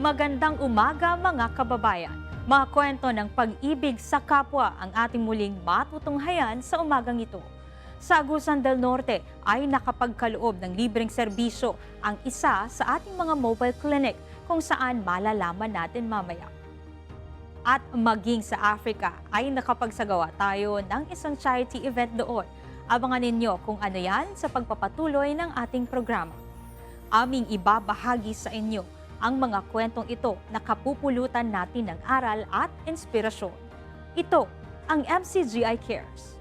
Magandang umaga mga kababayan. Mga kwento ng pag-ibig sa kapwa ang ating muling matutunghayan sa umagang ito. Sa Agusan del Norte ay nakapagkaloob ng libreng serbisyo ang isa sa ating mga mobile clinic kung saan malalaman natin mamaya. At maging sa Africa ay nakapagsagawa tayo ng isang charity event doon. Abangan ninyo kung ano yan sa pagpapatuloy ng ating programa. Aming ibabahagi sa inyo ang mga kwentong ito na kapupulutan natin ng aral at inspirasyon. Ito ang MCGI Cares.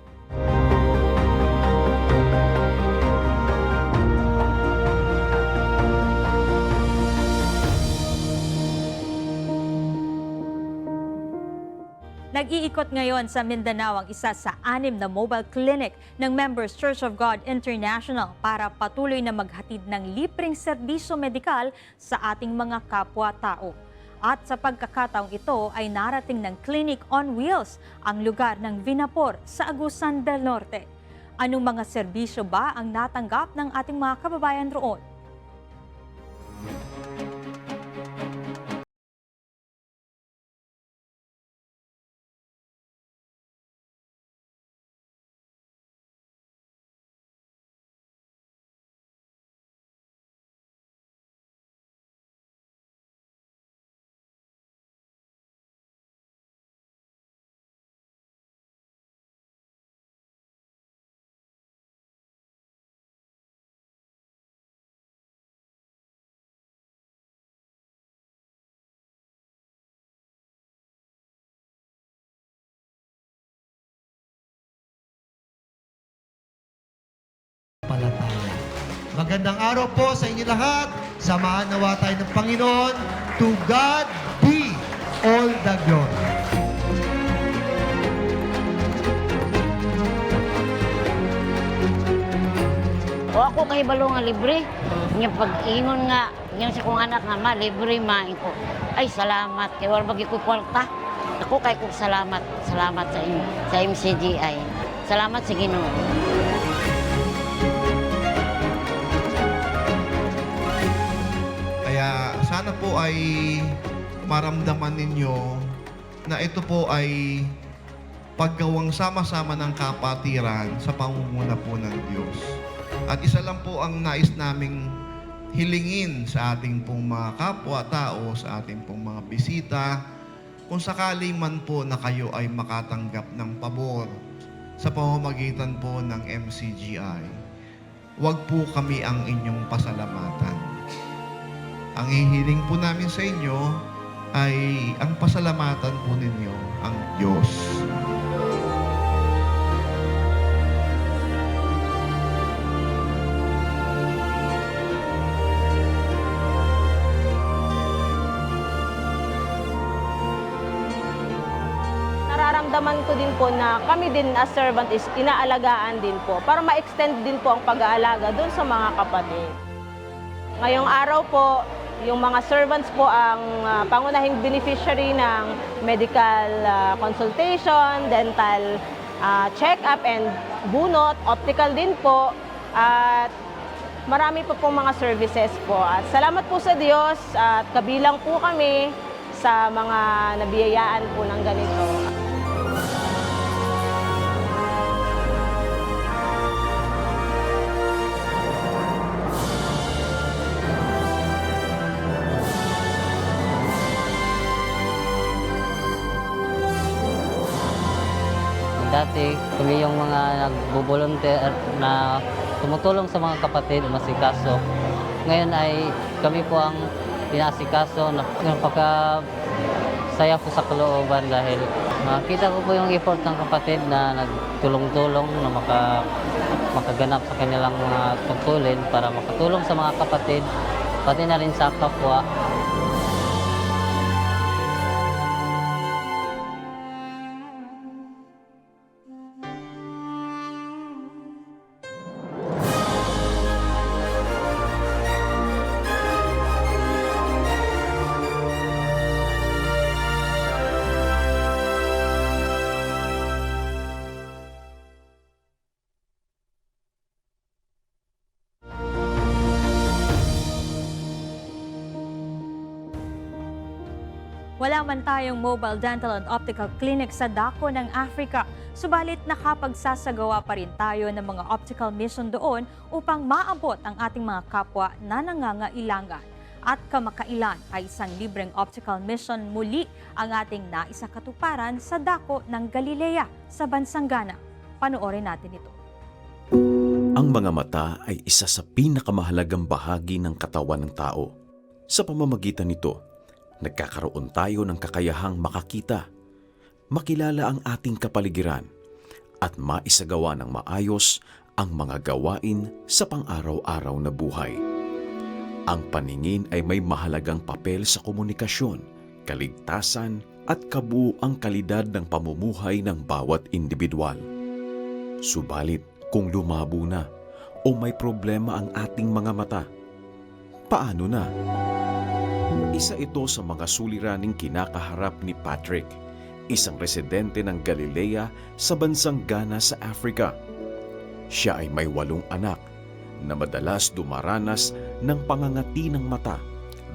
Nag-iikot ngayon sa Mindanao ang isa sa 6 na mobile clinic ng Members Church of God International para patuloy na maghatid ng libreng serbisyo medikal sa ating mga kapwa-tao. At sa pagkakataong ito ay narating ng Clinic on Wheels ang lugar ng Vinapor sa Agusan del Norte. Anong mga serbisyo ba ang natanggap ng ating mga kababayan roon? Palataya. Magandang araw po sa inyo lahat. Samahan nawa tayo ng Panginoon. To God be all the glory. O ako kay balo nga libre. Nga pag-ingon nga, nga sa kong anak nga ma, libre main ko. Ay, salamat. Kaya wala bagi ko kwarta. Ako kay ko salamat. Salamat sa MCGI. Salamat sa Ginoo. Kaya sana po ay maramdaman ninyo na ito po ay paggawang sama-sama ng kapatiran sa pangunguna po ng Diyos. At isa lang po ang nais naming hilingin sa ating pong mga kapwa-tao, sa ating pong mga bisita, kung sakali man po na kayo ay makatanggap ng pabor sa pamamagitan po ng MCGI, huwag po kami ang inyong pasalamatan. Ang hihiling po namin sa inyo ay ang pasalamatan po ninyo ang Diyos. Nararamdaman ko din po na kami din as servant is inaalagaan din po para ma-extend din po ang pag-aalaga doon sa mga kapatid. Ngayong araw po, yung mga servants po ang pangunahing beneficiary ng medical consultation, dental check-up and bunot, optical din po, at marami po pong mga services po. At salamat po sa Diyos at kabilang po kami sa mga nabiyayaan po ng ganito. Dati kami yung mga nagbo-volunteer na tumutulong sa mga kapatid masikaso. Ngayon ay kami po ang pinasikaso. Napaka-saya po sa kalooban dahil makita ko po yung effort ng kapatid na nagtulong-tulong na makaganap sa kanilang mga tungkulin para makatulong sa mga kapatid, pati na rin sa kapwa. naman tayong mobile dental and optical clinic sa dako ng Africa. Subalit nakapagsasagawa pa rin tayo ng mga optical mission doon upang maabot ang ating mga kapwa na nangangailangan. At kamakailan ay isang libreng optical mission muli ang ating naisakatuparan sa dako ng Galilea sa bansang Ghana. Panoorin natin ito. Ang mga mata ay isa sa pinakamahalagang bahagi ng katawan ng tao. Sa pamamagitan nito, nagkakaroon tayo ng kakayahang makakita, makilala ang ating kapaligiran, at maisagawa ng maayos ang mga gawain sa pang-araw-araw na buhay. Ang paningin ay may mahalagang papel sa komunikasyon, kaligtasan at kabuuang kalidad ng pamumuhay ng bawat individual. Subalit kung lumabo na o may problema ang ating mga mata, paano na? Isa ito sa mga suliraning kinakaharap ni Patrick, isang residente ng Galilea sa bansang Ghana sa Africa. Siya ay may 8 anak na madalas dumaranas ng pangangati ng mata,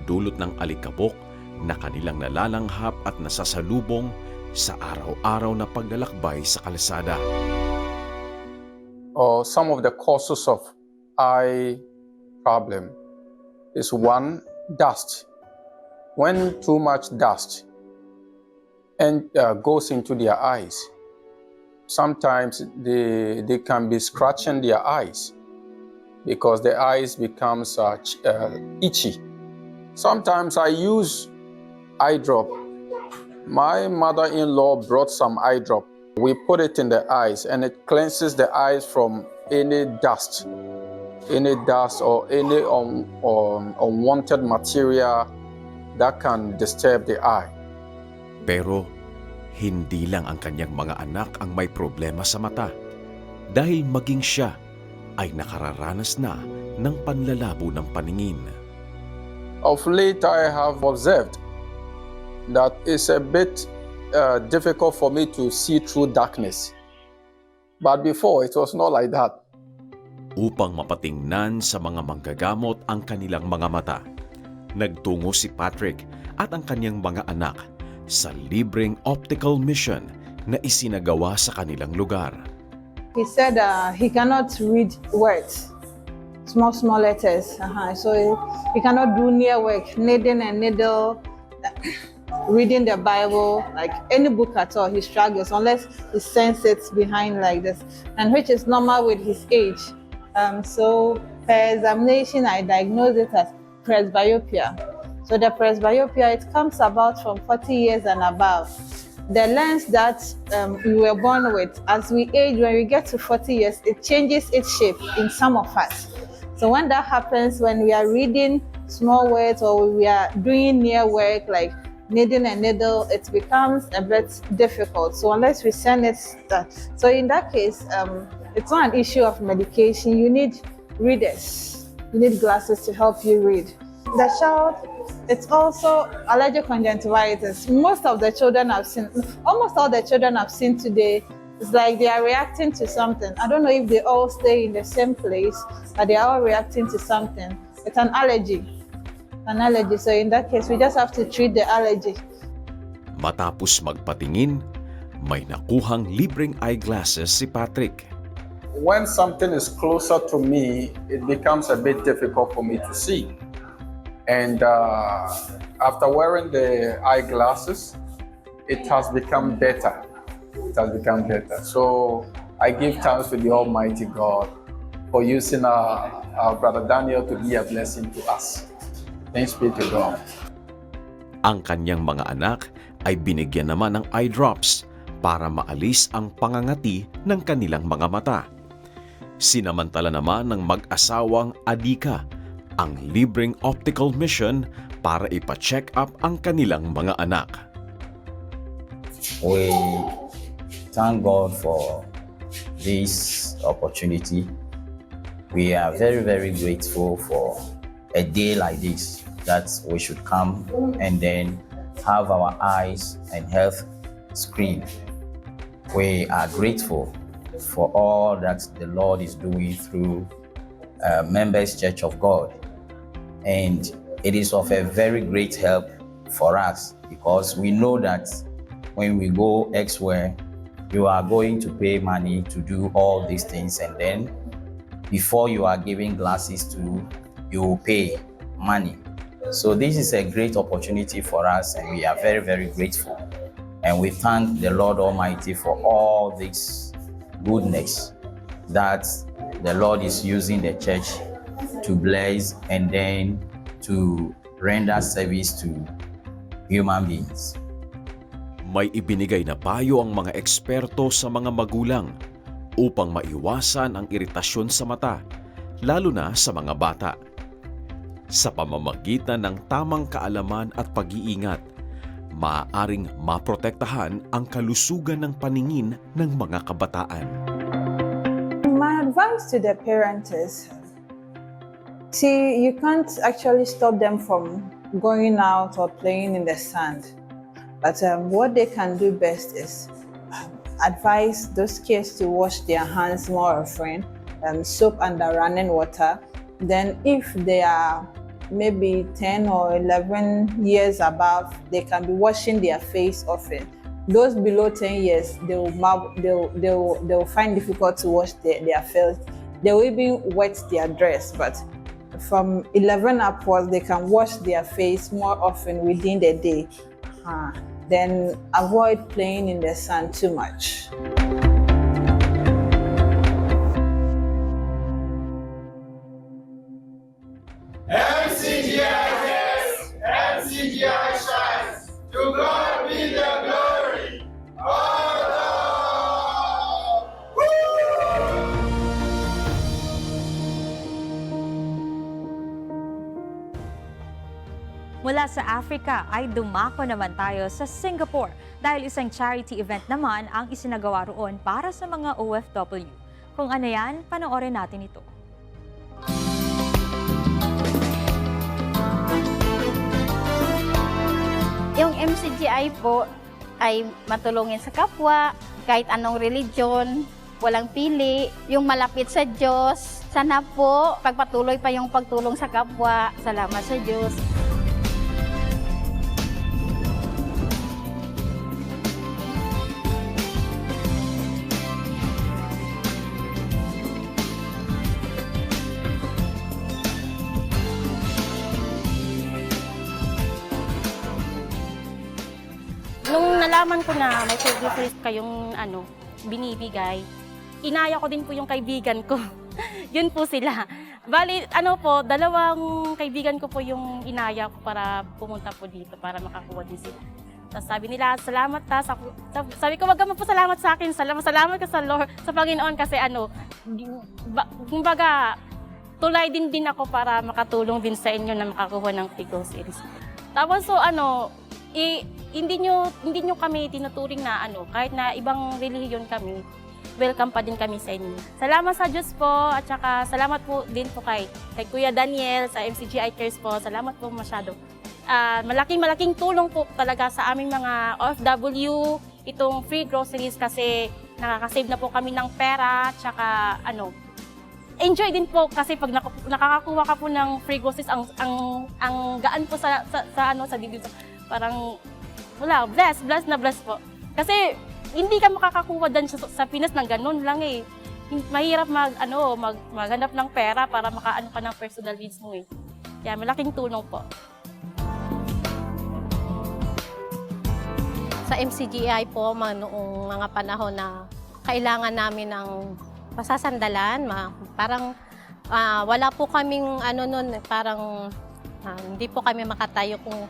dulot ng alikabok na kanilang nalalanghap at nasasalubong sa araw-araw na paglalakbay sa kalsada. Some of the causes of eye problem is one, dust. When too much dust goes into their eyes, sometimes they can be scratching their eyes because the eyes becomes itchy. Sometimes I use eye drop. My mother-in-law brought some eye drop. We put it in the eyes and it cleanses the eyes from any dust or any unwanted material that can disturb the eye. Pero hindi lang ang kanyang mga anak ang may problema sa mata, dahil maging siya ay nakararanas na ng panlalabo ng paningin. Of late, I have observed that it's a bit difficult for me to see through darkness. But before, it was not like that. Upang mapatingnan sa mga manggagamot ang kanilang mga mata, nagtungo si Patrick at ang kanyang mga anak sa libreng optical mission na isinagawa sa kanilang lugar. He said he cannot read words, small letters. So he cannot do near work, knitting and needle, reading the Bible, like any book at all. He struggles unless he sends it behind like this, and which is normal with his age. So per examination, I diagnosed it as presbyopia. So the presbyopia, it comes about from 40 years and above. The lens that we were born with, as we age, when we get to 40 years, it changes its shape in some of us. So when that happens, when we are reading small words or we are doing near work, like needling a needle, it becomes a bit difficult. So unless we send it, so in that case, it's not an issue of medication. You need readers. You need glasses to help you read. The child, it's also allergic conjunctivitis. Most of the children I've seen, almost all the children I've seen today, it's like they are reacting to something. I don't know if they all stay in the same place, but they are all reacting to something. It's an allergy. So in that case, we just have to treat the allergy. Matapos magpatingin, may nakuhang libreng eyeglasses si Patrick. When something is closer to me, it becomes a bit difficult for me to see. And after wearing the eyeglasses, it has become better. So I give thanks to the Almighty God for using our brother Daniel to be a blessing to us. Thanks be to God. Ang kanyang mga anak ay binigyan naman ng eye drops para maalis ang pangangati ng kanilang mga mata. Sinamantala naman ng mag-asawang Adika ang libreng optical mission para ipa-check up ang kanilang mga anak. We thank God for this opportunity. We are very, very grateful for a day like this, that we should come and then have our eyes and health screened. We are grateful for all that the Lord is doing through Members Church of God. And it is of a very great help for us because we know that when we go elsewhere, you are going to pay money to do all these things, and then before you are giving glasses to, you pay money. So this is a great opportunity for us, and we are very, very grateful. And we thank the Lord Almighty for all this goodness that the Lord is using the church to bless and then to render service to human beings. May ibinigay na payo ang mga eksperto sa mga magulang upang maiwasan ang iritasyon sa mata, lalo na sa mga bata. Sa pamamagitan ng tamang kaalaman at pag-iingat, maaaring maprotektahan ang kalusugan ng paningin ng mga kabataan. My advice to the parents is, see, you can't actually stop them from going out or playing in the sand. But what they can do best is advise those kids to wash their hands more often, soap under running water. Then if they are maybe 10 or 11 years above, they can be washing their face often. Those below 10 years, they'll find difficult to wash their face. They will even wet their dress, but from 11 upwards, they can wash their face more often within the day. Then avoid playing in the sun too much. MCGI shines. To God be the glory. Mula sa Africa ay dumako naman tayo sa Singapore dahil isang charity event naman ang isinagawa roon para sa mga OFW. Kung ano yan, panoorin natin ito. Yung MCGI po ay matulungin sa kapwa, kahit anong religion, walang pili, yung malapit sa Diyos. Sana po pagpatuloy pa yung pagtulong sa kapwa. Salamat sa Diyos. Nung nalaman ko na may free kayong binibigay, inaya ko din po yung kaibigan ko. Yun po sila. Bali, dalawang kaibigan ko po yung inaya ko para pumunta po dito para makakuha din sila. Tapos sabi nila, salamat ta. Sabi ko, wag ka po salamat sa akin. Salamat ka sa Lord, sa Panginoon kasi kumbaga, tulay din ako para makatulong din sa inyo na makakuha ng free groceries. Tapos hindi nyo kami tinuturing na kahit na ibang relihiyon kami, welcome pa din kami sa inyo. Salamat sa Diyos po at saka salamat po din po kay Kuya Daniel sa MCGI Cares po. Salamat po masyado. Malaking tulong po talaga sa aming mga OFW itong free groceries kasi nakakasave na po kami ng pera at saka enjoy din po kasi pag nakakakuha ka po ng free groceries ang gaan po sa dibdib. Parang wala, bless po. Kasi hindi ka makakakuha din sa Pinas ng ganun lang eh. Mahirap maghanap ng pera para makaano ka ng personal needs mo eh. Kaya malaking tulong po. Sa MCGI po, noong mga panahon na kailangan namin ng pasasandalan, parang wala po kaming noon, parang hindi po kami makatayo kung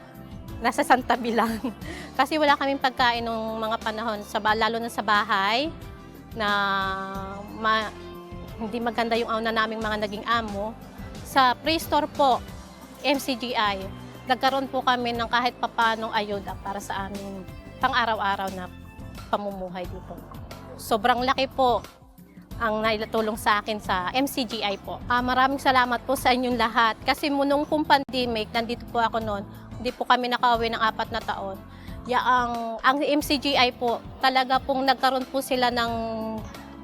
nasa santabi lang. Kasi wala kaming pagkain nung mga panahon, lalo na sa bahay, na hindi maganda yung na naming mga naging amo. Sa pre-store po, MCGI, nagkaroon po kami ng kahit papanong ayuda para sa aming pang-araw-araw na pamumuhay dito. Sobrang laki po ang naitulong sa akin sa MCGI po. Maraming salamat po sa inyong lahat. Kasi nung pandemic, nandito po ako noon, hindi po kami nakauwi ng 4 na taon. Ang MCGI po, talaga pong nagkaroon po sila ng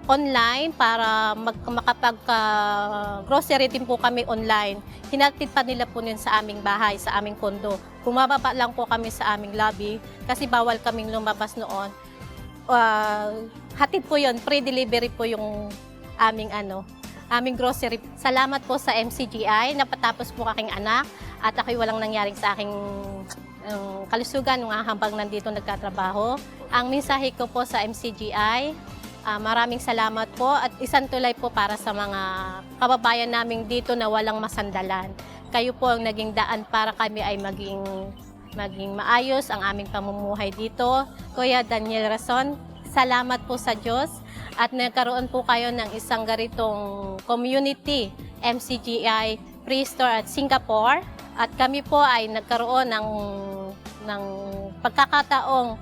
online para makapag-grocery din po kami online. Hinatid pa nila po yun sa aming bahay, sa aming kondo. Bumababa lang po kami sa aming lobby kasi bawal kaming lumabas noon. Hatid po yun, pre-delivery po yung aming grocery. Salamat po sa MCGI, napatapos po aking anak at ako'y walang nangyaring sa aking kalusugan nung habang nandito nagtatrabaho. Ang mensahe ko po sa MCGI, maraming salamat po at isang tulay po para sa mga kababayan namin dito na walang masandalan. Kayo po ang naging daan para kami ay maging maayos ang aming pamumuhay dito. Kuya Daniel Rason, salamat po sa Diyos at nagkaroon po kayo ng isang ganitong community MCGI Pre-Store at Singapore at kami po ay nagkaroon ng pagkakataong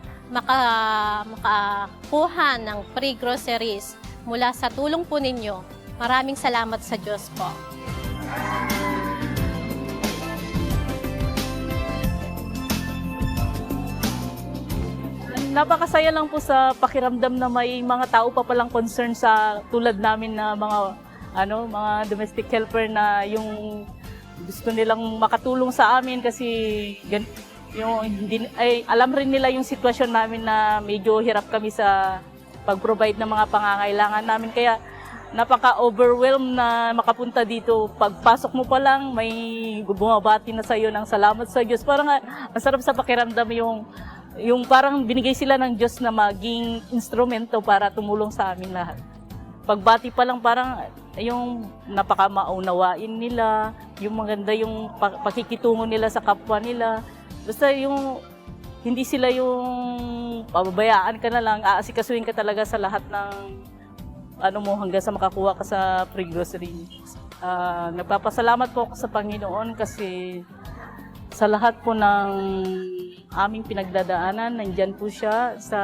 makakuha ng free groceries mula sa tulong po ninyo. Maraming salamat sa Diyos po. Napakasaya lang po sa pakiramdam na may mga tao pa palang concern sa tulad namin na mga domestic helper na yung gusto nilang makatulong sa amin kasi alam rin nila yung sitwasyon namin na medyo hirap kami sa pag-provide ng mga pangangailangan namin. Kaya napaka-overwhelmed na makapunta dito. Pagpasok mo pa lang, may bumabati na sa'yo ng salamat sa Diyos. Parang masarap sa pakiramdam yung parang binigay sila ng Diyos na maging instrumento para tumulong sa amin lahat. Pagbati pa lang parang yung napaka-maunawain nila, yung maganda yung pakikitungo nila sa kapwa nila. Basta yung hindi sila yung pababayaan ka na lang, aasikasuhin ka talaga sa lahat ng hanggang sa makakuha ka sa free grocery. Nagpapasalamat po ako sa Panginoon kasi sa lahat po ng aming pinagdadaanan, nandyan po siya sa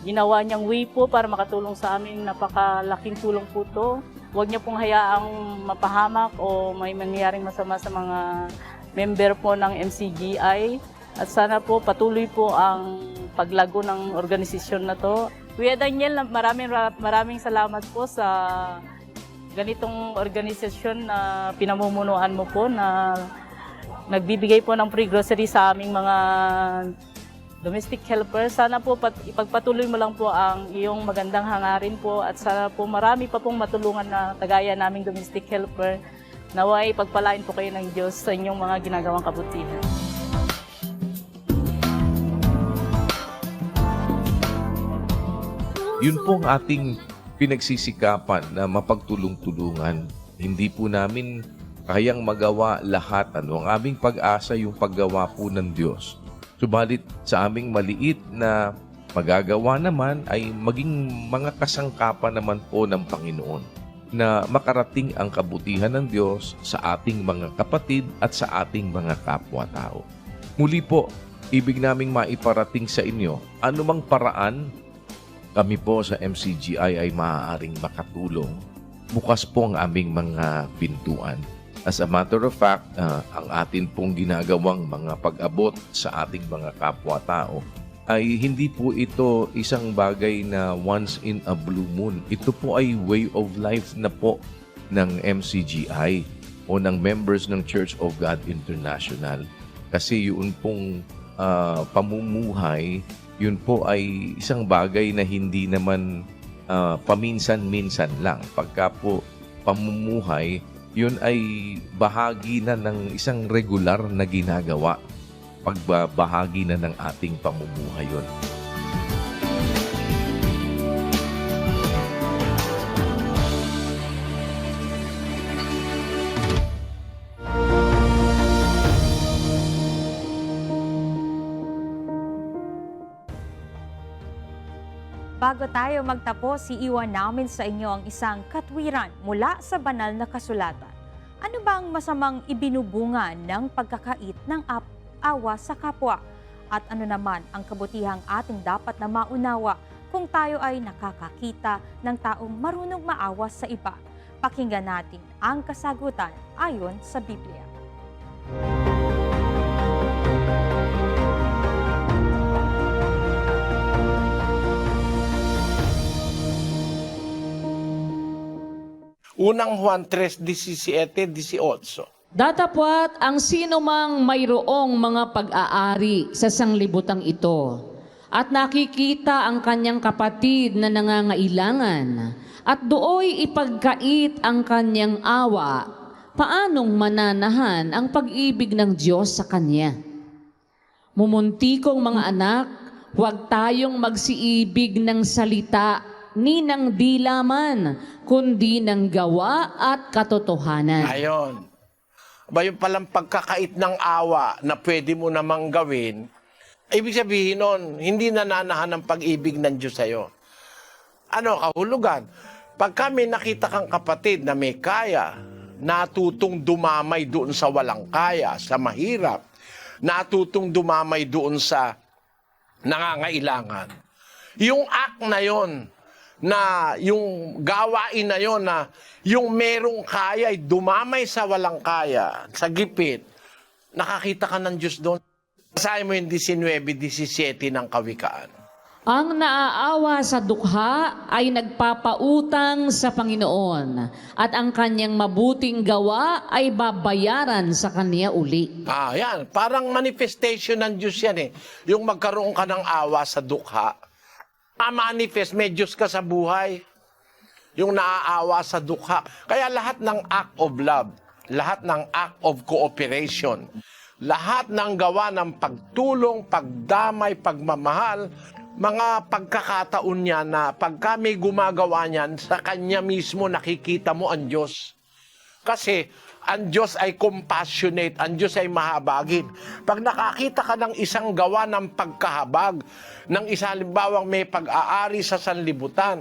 ginawa niyang way po para makatulong sa amin. Napakalaking tulong po to. Huwag niyo pong hayaang mapahamak o may mangyaring masama sa mga member po ng MCGI. At sana po patuloy po ang paglago ng organisasyon na to. Kuya Daniel, maraming salamat po sa ganitong organisasyon na pinamumunuan mo po na nagbibigay po ng free grocery sa aming mga domestic helpers. Sana po ipagpatuloy mo lang po ang iyong magandang hangarin po at sana po marami pa pong matulungan na kagaya naming domestic helper. Naway pagpalain po kayo ng Diyos sa inyong mga ginagawang kabutihan. Yun pong ating pinagsisikapan na mapagtulong-tulungan. Hindi po namin kayang magawa lahat. Ang aming pag-asa yung paggawa po ng Diyos. Subalit sa aming maliit na magagawa naman ay maging mga kasangkapan naman po ng Panginoon na makarating ang kabutihan ng Diyos sa ating mga kapatid at sa ating mga kapwa-tao. Muli po, ibig naming maiparating sa inyo, anumang paraan kami po sa MCGI ay maaaring makatulong. Bukas po ang aming mga pintuan. As a matter of fact, ang atin pong ginagawang mga pag-abot sa ating mga kapwa-tao ay hindi po ito isang bagay na once in a blue moon. Ito po ay way of life na po ng MCGI o ng members ng Church of God International. Kasi yun pong pamumuhay, yun po ay isang bagay na hindi naman paminsan-minsan lang. Pagka po pamumuhay, yun ay bahagi na ng isang regular na ginagawa. Pagbabahagi na ng ating pamumuhay yun. Bago tayo magtapos, iiwan namin sa inyo ang isang katwiran mula sa banal na kasulatan. Ano bang masamang ibinubunga ng pagkakait ng awa sa kapwa? At ano naman ang kabutihang ating dapat na maunawa kung tayo ay nakakakita ng taong marunong maawa sa iba? Pakinggan natin ang kasagutan ayon sa Biblia. Unang Juan 3:17-18. Datapwat ang sino mang mayroong mga pag-aari sa sanglibutang ito at nakikita ang kanyang kapatid na nangangailangan at dooy ipagkait ang kanyang awa, paanong mananahan ang pag-ibig ng Diyos sa kanya? Mumuntikong mga anak, huwag tayong magsiibig ng salita ni ng dilaman, kundi ng gawa at katotohanan. Ayon. Ba yung palang pagkakait ng awa na pwede mo namang gawin, ibig sabihin nun, hindi nananahan ng pag-ibig ng Diyos sa'yo. Ano, kahulugan? Pag kami nakita kang kapatid na may kaya, natutong dumamay doon sa walang kaya, sa mahirap, natutong dumamay doon sa nangangailangan. Yung act na yon, na yung gawain na yon na yung merong kaya ay dumamay sa walang kaya, sa gipit, nakakita ka ng Diyos doon. Basahin mo yung 19:17 ng Kawikaan. Ang naaawa sa dukha ay nagpapautang sa Panginoon at ang kanyang mabuting gawa ay babayaran sa kanya uli. Yan. Parang manifestation ng Diyos yan eh. Yung magkaroon ka ng awa sa dukha. Manifest, may Diyos ka sa buhay. Yung naaawa sa dukha. Kaya lahat ng act of love, lahat ng act of cooperation, lahat ng gawa ng pagtulong, pagdamay, pagmamahal, mga pagkakataon niya na pag kami gumagawa niyan, sa Kanya mismo nakikita mo ang Diyos. Kasi ang Diyos ay compassionate, ang Diyos ay mahabagin. Pag nakakita ka ng isang gawa ng pagkahabag, ng isang halimbawang may pag-aari sa sanlibutan,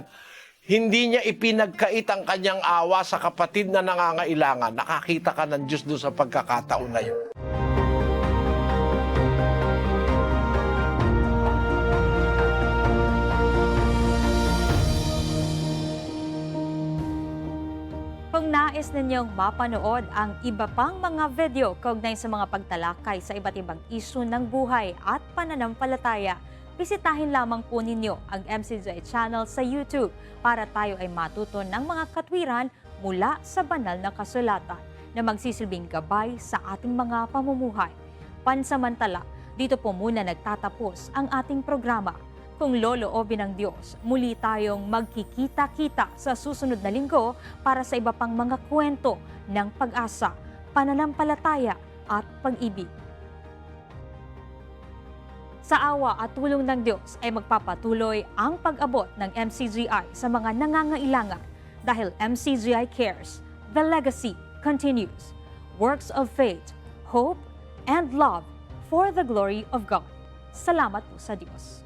hindi niya ipinagkait ang kanyang awa sa kapatid na nangangailangan, nakakita ka ng Diyos doon sa pagkakataon na yun. Kung nais ninyong mapanood ang iba pang mga video kaugnay sa mga pagtalakay sa iba't ibang isyu ng buhay at pananampalataya, bisitahin lamang po ninyo ang MCGI channel sa YouTube para tayo ay matuto ng mga katwiran mula sa banal na kasulatan na magsisilbing gabay sa ating mga pamumuhay. Pansamantala, dito po muna nagtatapos ang ating programa. Kung loloobin ng Diyos, muli tayong magkikita-kita sa susunod na linggo para sa iba pang mga kwento ng pag-asa, pananampalataya at pag-ibig. Sa awa at tulong ng Diyos ay magpapatuloy ang pag-abot ng MCGI sa mga nangangailangan dahil MCGI cares. The legacy continues. Works of faith, hope, and love for the glory of God. Salamat po sa Diyos.